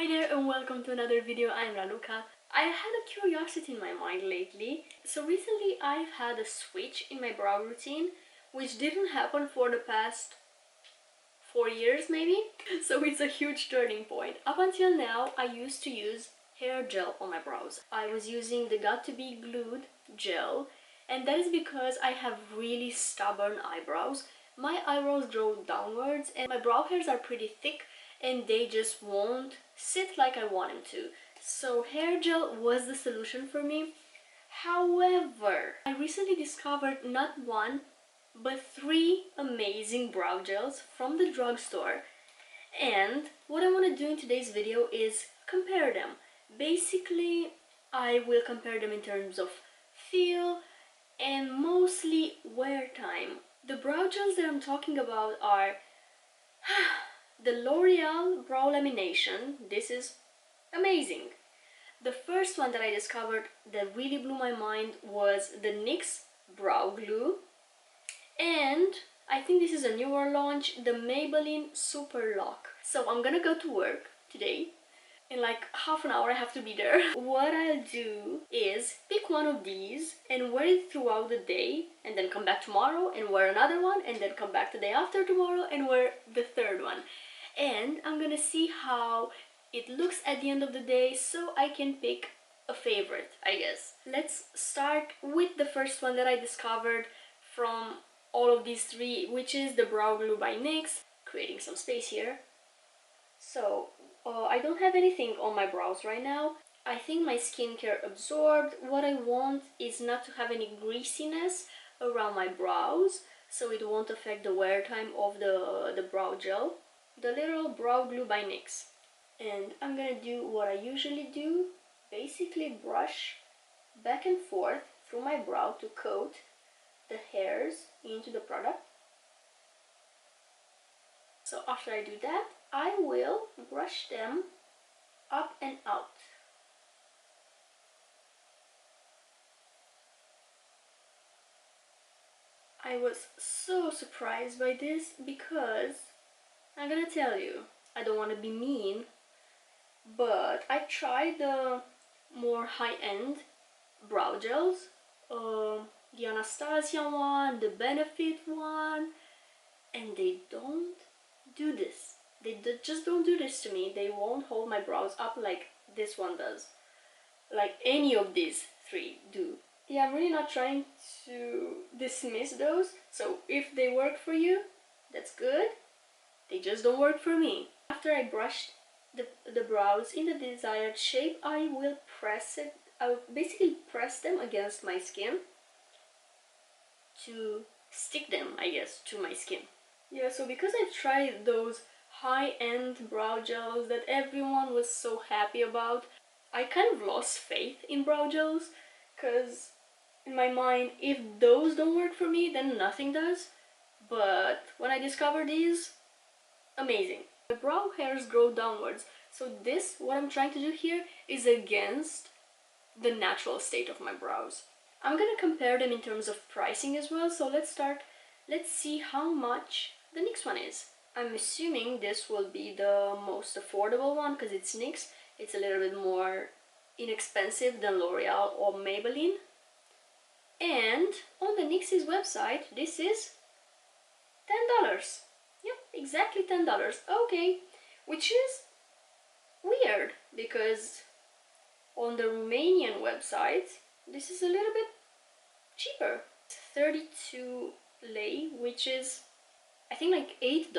Hi there and welcome to another video. I'm Raluca. I had a curiosity in my mind lately. So recently I've had a switch in my brow routine, which didn't happen for the past 4 years maybe. So it's a huge turning point. Up until now I used to use hair gel on my brows. I was using the Got to Be Glued gel, and that is because I have really stubborn eyebrows. My eyebrows grow downwards and my brow hairs are pretty thick and they just won't sit like I want them to. So hair gel was the solution for me. However, I recently discovered not one but 3 amazing brow gels from the drugstore, and what I want to do in today's video is compare them. Basically, I will compare them in terms of feel and mostly wear time. The brow gels that I'm talking about are the L'Oreal Brow Lamination. This is amazing. The first one that I discovered that really blew my mind was the NYX Brow Glue. And I think this is a newer launch, the Maybelline Super Lock. So I'm gonna go to work today. In like half an hour I have to be there. What I'll do is pick one of these and wear it throughout the day, and then come back tomorrow and wear another one, and then come back the day after tomorrow and wear the third one. And I'm gonna see how it looks at the end of the day so I can pick a favorite, I guess. Let's start with the first one that I discovered from all of these 3, which is the Brow Glue by NYX. Creating some space here. So I don't have anything on my brows right now. I think my skincare absorbed. What I want is not to have any greasiness around my brows, so it won't affect the wear time of the brow gel. The little Brow Glue by NYX. And I'm gonna do what I usually do, basically brush back and forth through my brow to coat the hairs into the product. So after I do that, I will brush them up and out. I was so surprised by this because I'm gonna tell you, I don't want to be mean, but I tried the more high-end brow gels, the Anastasia one, the Benefit one, and they don't do this. They just don't do this to me. They won't hold my brows up like this one does, like any of these 3 do. Yeah, I'm really not trying to dismiss those, so if they work for you, that's good. They just don't work for me. After I brushed the brows in the desired shape, I will basically press them against my skin to stick them, I guess, to my skin. Yeah, so because I've tried those high-end brow gels that everyone was so happy about, I kind of lost faith in brow gels, because in my mind, if those don't work for me, then nothing does. But when I discovered these, amazing. My brow hairs grow downwards, so this, what I'm trying to do here, is against the natural state of my brows. I'm gonna compare them in terms of pricing as well, so let's see how much the NYX one is. I'm assuming this will be the most affordable one because it's NYX. It's a little bit more inexpensive than L'Oreal or Maybelline. And on the NYX's website, this is $10. Yep, exactly $10. Okay, which is weird because on the Romanian website, this is a little bit cheaper. 32 lei, which is I think like $8.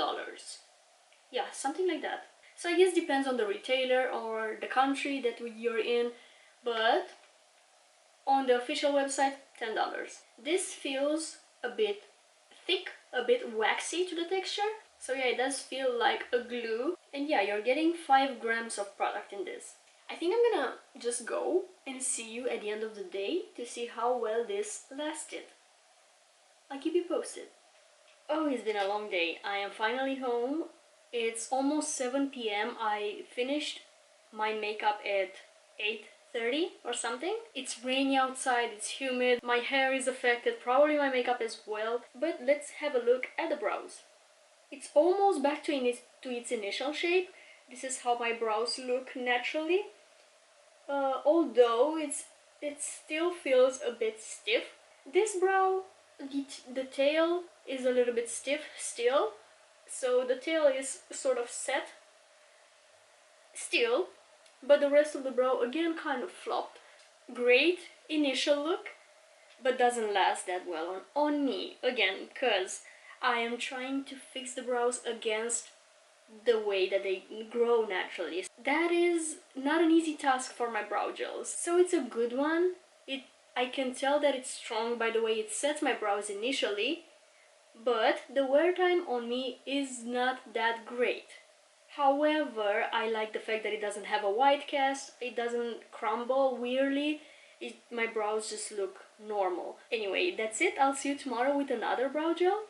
Yeah, something like that. So I guess depends on the retailer or the country that you're in, but on the official website, $10. This feels a bit thick, a bit waxy to the texture. So yeah, it does feel like a glue. And yeah, you're getting 5 grams of product in this. I think I'm gonna just go and see you at the end of the day to see how well this lasted. I'll keep you posted. Oh, it's been a long day. I am finally home. It's almost 7 p.m. I finished my makeup at 8:30 or something. It's rainy outside, it's humid, my hair is affected, probably my makeup as well. But let's have a look at the brows. It's almost back to its initial shape. This is how my brows look naturally. Although it still feels a bit stiff. This brow, the tail is a little bit stiff still, so the tail is sort of set still, but the rest of the brow again kind of flopped. Great initial look, but doesn't last that well on me, again, because I am trying to fix the brows against the way that they grow naturally. That is not an easy task for my brow gels. So it's a good one. I can tell that it's strong by the way it sets my brows initially, but the wear time on me is not that great. However, I like the fact that it doesn't have a white cast, it doesn't crumble weirdly, my brows just look normal. Anyway, that's it. I'll see you tomorrow with another brow gel.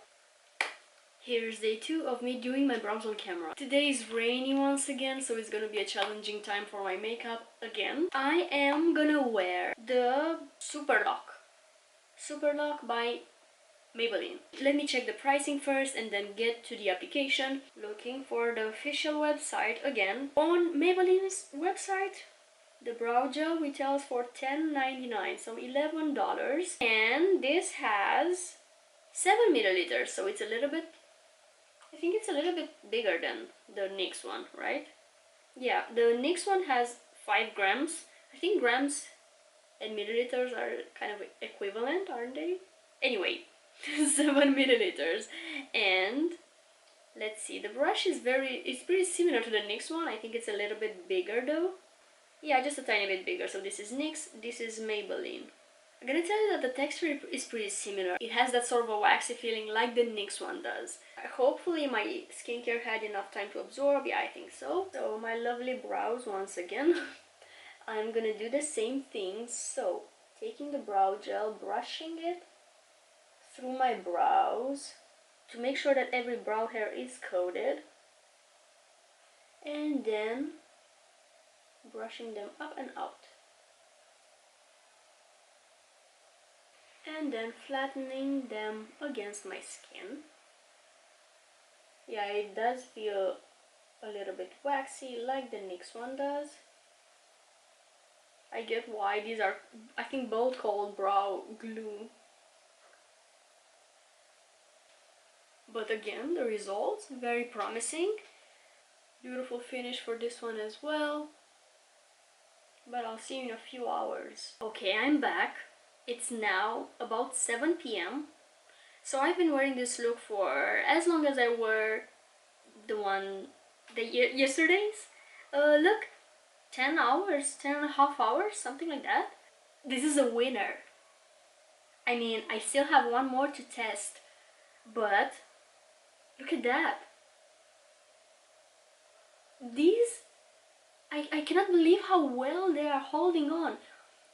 Here's day 2 of me doing my brows on camera. Today is rainy once again, so it's gonna be a challenging time for my makeup again. I am gonna wear the Super Lock by Maybelline. Let me check the pricing first and then get to the application. Looking for the official website again. On Maybelline's website, the brow gel retails for $10.99, so $11. And this has 7 milliliters, so it's a little bit, I think it's a little bit bigger than the NYX one, right? Yeah, the NYX one has 5 grams. I think grams and milliliters are kind of equivalent, aren't they? Anyway, 7 milliliters. And let's see, the brush is it's pretty similar to the NYX one. I think it's a little bit bigger though. Yeah, just a tiny bit bigger. So this is NYX, this is Maybelline. I'm gonna tell you that the texture is pretty similar. It has that sort of a waxy feeling like the NYX one does. Hopefully my skincare had enough time to absorb. Yeah, I think so. So my lovely brows once again. I'm gonna do the same thing. So taking the brow gel, brushing it through my brows to make sure that every brow hair is coated, and then brushing them up and out, and then flattening them against my skin. Yeah, it does feel a little bit waxy like the NYX one does. I get why these are, I think, both called brow glue. But again, the results, very promising. Beautiful finish for this one as well. But I'll see you in a few hours. Okay, I'm back. It's now about 7 p.m. So I've been wearing this look for as long as I wore yesterday's look. 10 hours, 10 and a half hours, something like that. This is a winner. I mean, I still have one more to test, but look at that. These, I cannot believe how well they are holding on.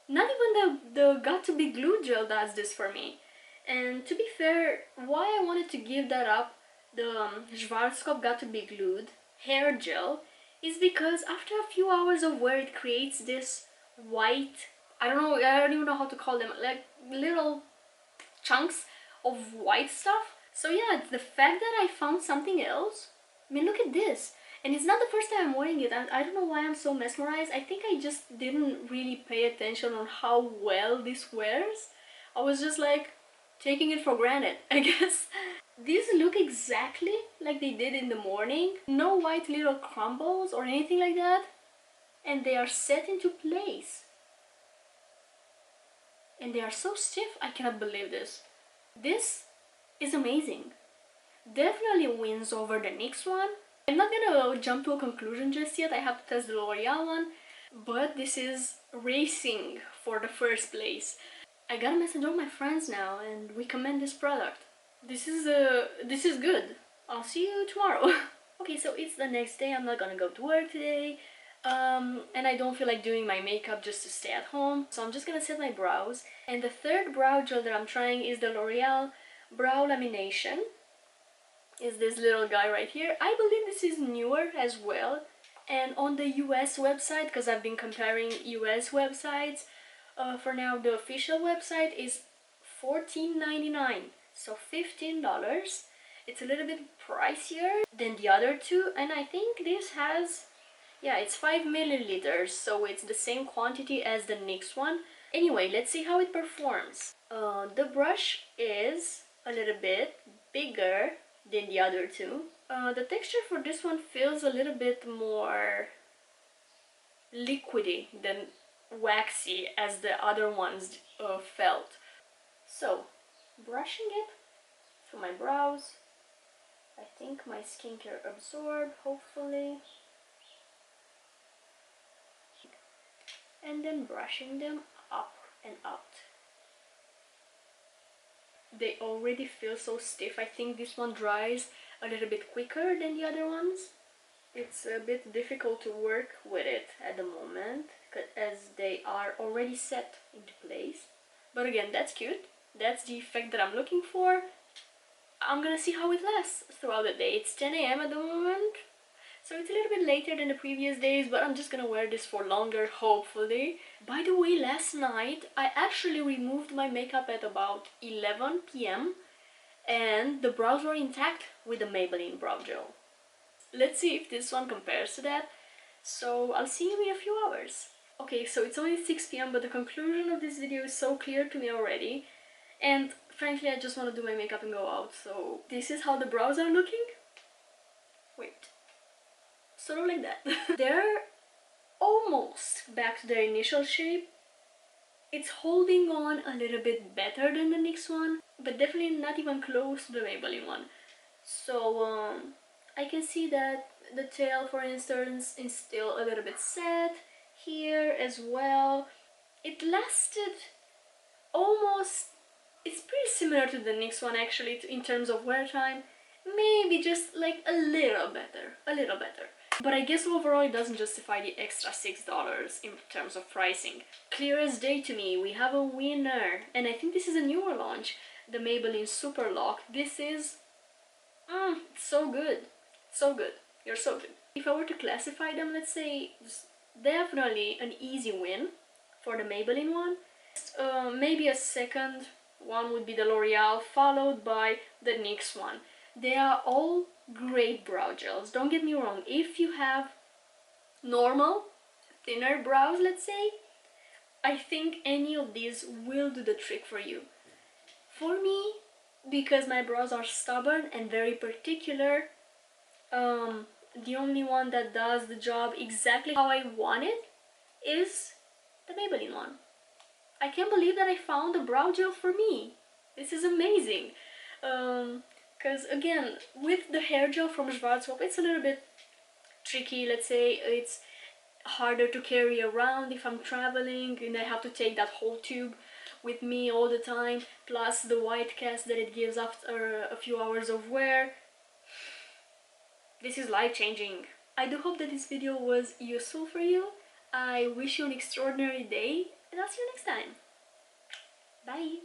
Not even the Got2b glue gel does this for me. And to be fair, why I wanted to give that up, the Schwarzkopf Got2b glued hair gel, is because after a few hours of wear it creates this white, I don't even know how to call them, like little chunks of white stuff. So yeah, the fact that I found something else, I mean, look at this. And it's not the first time I'm wearing it. I don't know why I'm so mesmerized. I think I just didn't really pay attention on how well this wears. I was just like taking it for granted, I guess. These look exactly like they did in the morning. No white little crumbles or anything like that. And they are set into place. And they are so stiff, I cannot believe this. This is amazing. Definitely wins over the NYX one. I'm not gonna jump to a conclusion just yet. I have to test the L'Oreal one. But this is racing for the first place. I got a message all my friends now and recommend this product. This is good. I'll see you tomorrow. Okay, so it's the next day. I'm not gonna go to work today. And I don't feel like doing my makeup just to stay at home. So I'm just gonna set my brows. And the third brow gel that I'm trying is the L'Oreal Brow Lamination. Is this little guy right here. I believe this is newer as well. And on the US website, because I've been comparing US websites, for now the official website is $14.99, so $15. It's a little bit pricier than the other two, and I think this has Yeah, it's 5 milliliters, so it's the same quantity as the NYX one. Anyway, let's see how it performs. The brush is a little bit bigger than the other two. The texture for this one feels a little bit more liquidy than waxy as the other ones felt. So, brushing it through my brows. I think my skincare absorbed, hopefully. And then brushing them up and out. They already feel so stiff. I think this one dries a little bit quicker than the other ones. It's a bit difficult to work with it at the moment as they are already set into place. But again, that's cute. That's the effect that I'm looking for. I'm gonna see how it lasts throughout the day. It's 10 a.m. at the moment, so it's a little bit later than the previous days, but I'm just gonna wear this for longer, hopefully. By the way, last night I actually removed my makeup at about 11 p.m. and the brows were intact with the Maybelline brow gel. Let's see if this one compares to that. So I'll see you in a few hours. Okay, so it's only 6 p.m. but the conclusion of this video is so clear to me already. And frankly, I just want to do my makeup and go out. So this is how the brows are looking. Wait. Sort of like that. They're almost back to their initial shape. It's holding on a little bit better than the NYX one, but definitely not even close to the Maybelline one. So I can see that the tail, for instance, is still a little bit set here as well. It lasted almost, it's pretty similar to the NYX one actually in terms of wear time. Maybe just like a little better. But I guess overall it doesn't justify the extra $6 in terms of pricing. Clear as day to me, we have a winner. And I think this is a newer launch, the Maybelline Super Lock. This is so good. So good. You're so good. If I were to classify them, let's say definitely an easy win for the Maybelline one. Maybe a second one would be the L'Oreal, followed by the NYX one. They are all great brow gels. Don't get me wrong. If you have normal, thinner brows, let's say, I think any of these will do the trick for you. For me, because my brows are stubborn and very particular, the only one that does the job exactly how I want it is the Maybelline one. I can't believe that I found a brow gel for me. This is amazing. Because again, with the hair gel from Schwarzkopf, it's a little bit tricky, let's say. It's harder to carry around if I'm traveling and I have to take that whole tube with me all the time, plus the white cast that it gives after a few hours of wear. This is life-changing. I do hope that this video was useful for you. I wish you an extraordinary day, and I'll see you next time. Bye!